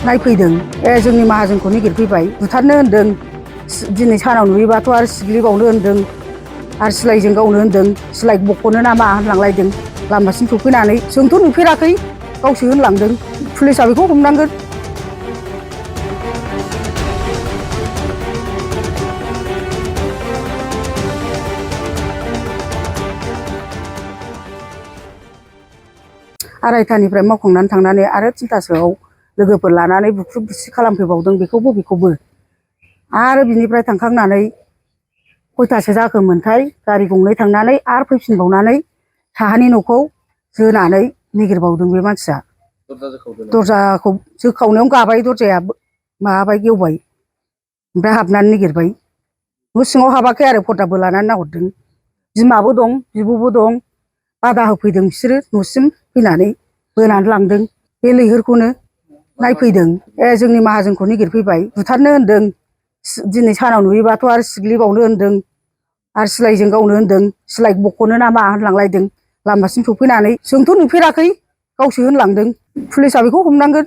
नायफैदों जोंनि माहाजोनखौ नागिरफैबाय बुथारनो होनदों दिनै सानाव नुयोबाथ' आरो सिग्लिबावनो होनदों आरो सिलाइजों गावनो होनदों सिलाइ बख'नो नामा होनलांलायदों लामासिम सफैनानै जोंथ' नुफेराखै गावसो होनलांदों पुलिसा बेखौ हमनांगोन। आरायथानिफ्राय मावखांनानै थांनानै आरो 3थासोआव लोगोफोर लानानै बुख्रुब बुसि खालामफैबावदों बेखौबो आरो बिनिफ्राय थांखांनानै खयथासो जाखोमोनथाय गारि गंनै थांनानै आरो फैफिनबावनानै साहानि न'खौ जोनानै नागिरबावदों बे मानसिया। दरजाखौ जोखावनायावनो गाबाय दरजाया माबाबाय गेवबाय ओमफ्राय हाबनानै नागिरबाय न' सिङाव हाबाखै आरो पर्दाबो लानानै नाहरदों। बिमाबो दं बिब'बो दं बादा होफैदों बिसोरो न'सिम फैनानै बोनानै लांदों बे लैहोरखौनो नायफैदों जोंनि माहाजोनखौ नागिरफैबाय बुथारनो होनदों दिनै सानाव नुयोबाथ' आरो सिग्लिबावनो होनदों आरो सिलाइजों गावनो होनदों सिलाइ बख'नो नामा होनलांलायदों लामासिम सफैनानै जोंथ' नुफेराखै गावसो होनलांदों पुलिसा बेखौ हमनांगोन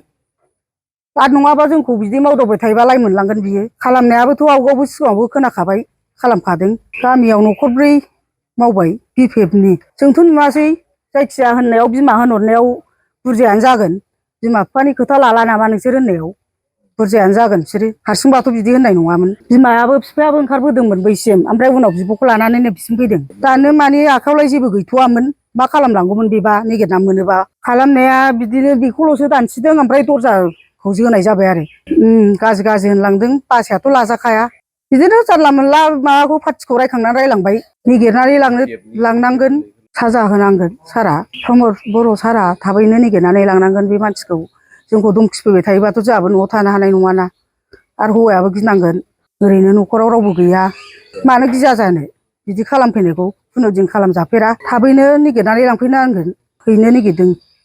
आरो नङाबा जोंखौ बिदि मावदावबाय थायोबा लाइ मोनलांगोन बियो। खालामनायाबोथ' आवगायावबो सिगाङावबो खोनाखाबाय खालामखादों गामियाव न'खरब्रै मावबाय BPFनि जोंथ' नुवासै जायखिया होननायाव बिमा होनहरनायाव बुरजायानो जागोन बिमा बिफानि खोथा लाला नामा नोंसोर होननायाव बुरजायानो जागोन बिसोरो हारसिंबाथ' बिदि होननाय नङामोन। बिमायाबो बिफायाबो ओंखारबोदोंमोन बैसिम ओमफ्राय उनाव बिब'खौ लानानै नैबेसिम फैदों दानो माने आखायावलाय जेबो गैथ'वामोन मा खालामलांगौमोन बेबा नागिरना मोनोबा खालामनाया बिदिनो बेखौल'सो दानसिदों ओमफ्राय दरजाखौ जोनाय जाबाय आरो गाज्रि होनलांदों बासायाथ' लाजाखाया बिदिनो जानला मोनला माबाखौ पार्टिखौ रायखांनानै रायलांबाय नागिरनानै लांनांगोन साजा होनांगोन सारआ प्रमद बर' सारआ थाबैनो नागिरनानै लांनांगोन बे मानसिखौ। जोंखौ धमखिफैबाय थायोबाथ' जोंहाबो न'आव थानो हानाय नङाना आरो हौवायाबो गिनांगोन ओरैनो न'खराव रावबो गैया मानो गिया जानो बिदि खालामफैनायखौ खुनुदिन खालामजाफेरा थाबैनो नागिरनानै लांफैनांगोन हैनो नागिरदों।